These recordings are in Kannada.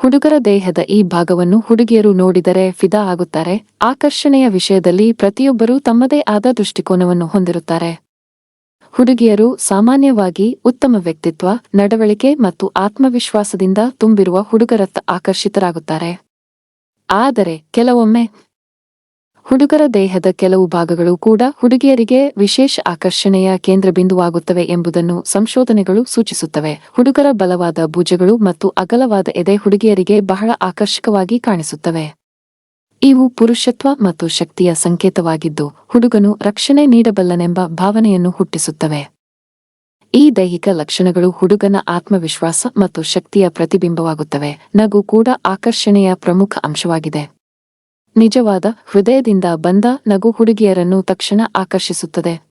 ಹುಡುಗರ ದೇಹದ ಈ ಭಾಗವನ್ನು ಹುಡುಗಿಯರು ನೋಡಿದರೆ ಫಿದಾ ಆಗುತ್ತಾರೆ. ಆಕರ್ಷಣೆಯ ವಿಷಯದಲ್ಲಿ ಪ್ರತಿಯೊಬ್ಬರೂ ತಮ್ಮದೇ ಆದ ದೃಷ್ಟಿಕೋನವನ್ನು ಹೊಂದಿರುತ್ತಾರೆ. ಹುಡುಗಿಯರು ಸಾಮಾನ್ಯವಾಗಿ ಉತ್ತಮ ವ್ಯಕ್ತಿತ್ವ, ನಡವಳಿಕೆ ಮತ್ತು ಆತ್ಮವಿಶ್ವಾಸದಿಂದ ತುಂಬಿರುವ ಹುಡುಗರತ್ತ ಆಕರ್ಷಿತರಾಗುತ್ತಾರೆ. ಆದರೆ ಕೆಲವೊಮ್ಮೆ ಹುಡುಗರ ದೇಹದ ಕೆಲವು ಭಾಗಗಳು ಕೂಡ ಹುಡುಗಿಯರಿಗೆ ವಿಶೇಷ ಆಕರ್ಷಣೆಯ ಕೇಂದ್ರಬಿಂದುವಾಗುತ್ತವೆ ಎಂಬುದನ್ನು ಸಂಶೋಧನೆಗಳು ಸೂಚಿಸುತ್ತವೆ. ಹುಡುಗರ ಬಲವಾದ ಭುಜಗಳು ಮತ್ತು ಅಗಲವಾದ ಎದೆ ಹುಡುಗಿಯರಿಗೆ ಬಹಳ ಆಕರ್ಷಕವಾಗಿ ಕಾಣಿಸುತ್ತವೆ. ಇವು ಪುರುಷತ್ವ ಮತ್ತು ಶಕ್ತಿಯ ಸಂಕೇತವಾಗಿದ್ದು, ಹುಡುಗನು ರಕ್ಷಣೆ ನೀಡಬಲ್ಲನೆಂಬ ಭಾವನೆಯನ್ನು ಹುಟ್ಟಿಸುತ್ತವೆ. ಈ ದೈಹಿಕ ಲಕ್ಷಣಗಳು ಹುಡುಗನ ಆತ್ಮವಿಶ್ವಾಸ ಮತ್ತು ಶಕ್ತಿಯ ಪ್ರತಿಬಿಂಬವಾಗುತ್ತವೆ. ನಗು ಕೂಡ ಆಕರ್ಷಣೆಯ ಪ್ರಮುಖ ಅಂಶವಾಗಿದೆ. ನಿಜವಾದ, ಹೃದಯದಿಂದ ಬಂದ ನಗು ಹುಡುಗಿಯರನ್ನು ತಕ್ಷಣ ಆಕರ್ಷಿಸುತ್ತದೆ.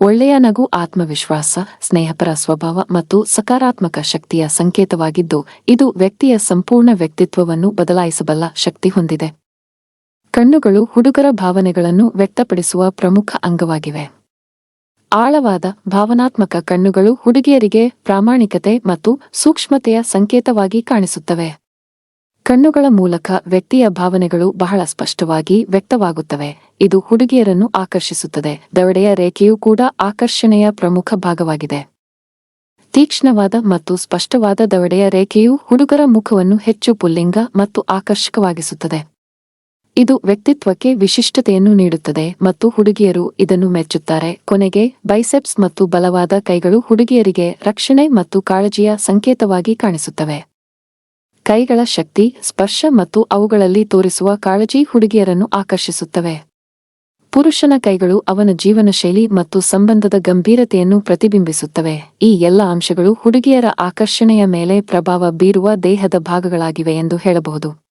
ಒಳ್ಳೆಯ ನಗು ಆತ್ಮವಿಶ್ವಾಸ, ಸ್ನೇಹಪರ ಸ್ವಭಾವ ಮತ್ತು ಸಕಾರಾತ್ಮಕ ಶಕ್ತಿಯ ಸಂಕೇತವಾಗಿದ್ದು, ಇದು ವ್ಯಕ್ತಿಯ ಸಂಪೂರ್ಣ ವ್ಯಕ್ತಿತ್ವವನ್ನು ಬದಲಾಯಿಸಬಲ್ಲ ಶಕ್ತಿ ಹೊಂದಿದೆ. ಕಣ್ಣುಗಳು ಹುಡುಗರ ಭಾವನೆಗಳನ್ನು ವ್ಯಕ್ತಪಡಿಸುವ ಪ್ರಮುಖ ಅಂಗವಾಗಿವೆ. ಆಳವಾದ, ಭಾವನಾತ್ಮಕ ಕಣ್ಣುಗಳು ಹುಡುಗಿಯರಿಗೆ ಪ್ರಾಮಾಣಿಕತೆ ಮತ್ತು ಸೂಕ್ಷ್ಮತೆಯ ಸಂಕೇತವಾಗಿ ಕಾಣಿಸುತ್ತವೆ. ಕಣ್ಣುಗಳ ಮೂಲಕ ವ್ಯಕ್ತಿಯ ಭಾವನೆಗಳು ಬಹಳ ಸ್ಪಷ್ಟವಾಗಿ ವ್ಯಕ್ತವಾಗುತ್ತವೆ. ಇದು ಹುಡುಗಿಯರನ್ನು ಆಕರ್ಷಿಸುತ್ತದೆ. ದವಡೆಯ ರೇಖೆಯೂ ಕೂಡ ಆಕರ್ಷಣೆಯ ಪ್ರಮುಖ ಭಾಗವಾಗಿದೆ. ತೀಕ್ಷ್ಣವಾದ ಮತ್ತು ಸ್ಪಷ್ಟವಾದ ದವಡೆಯ ರೇಖೆಯು ಹುಡುಗರ ಮುಖವನ್ನು ಹೆಚ್ಚು ಪುಲ್ಲಿಂಗ ಮತ್ತು ಆಕರ್ಷಕವಾಗಿಸುತ್ತದೆ. ಇದು ವ್ಯಕ್ತಿತ್ವಕ್ಕೆ ವಿಶಿಷ್ಟತೆಯನ್ನು ನೀಡುತ್ತದೆ ಮತ್ತು ಹುಡುಗಿಯರು ಇದನ್ನು ಮೆಚ್ಚುತ್ತಾರೆ. ಕೊನೆಗೆ, ಬೈಸೆಪ್ಸ್ ಮತ್ತು ಬಲವಾದ ಕೈಗಳು ಹುಡುಗಿಯರಿಗೆ ರಕ್ಷಣೆ ಮತ್ತು ಕಾಳಜಿಯ ಸಂಕೇತವಾಗಿ ಕಾಣಿಸುತ್ತವೆ. ಕೈಗಳ ಶಕ್ತಿ, ಸ್ಪರ್ಶ ಮತ್ತು ಅವುಗಳಲ್ಲಿ ತೋರಿಸುವ ಕಾಳಜಿ ಹುಡುಗಿಯರನ್ನು ಆಕರ್ಷಿಸುತ್ತವೆ. ಪುರುಷನ ಕೈಗಳು ಅವನ ಜೀವನಶೈಲಿ ಮತ್ತು ಸಂಬಂಧದ ಗಂಭೀರತೆಯನ್ನು ಪ್ರತಿಬಿಂಬಿಸುತ್ತವೆ. ಈ ಎಲ್ಲ ಅಂಶಗಳು ಹುಡುಗಿಯರ ಆಕರ್ಷಣೆಯ ಮೇಲೆ ಪ್ರಭಾವ ಬೀರುವ ದೇಹದ ಭಾಗಗಳಾಗಿವೆ ಎಂದು ಹೇಳಬಹುದು.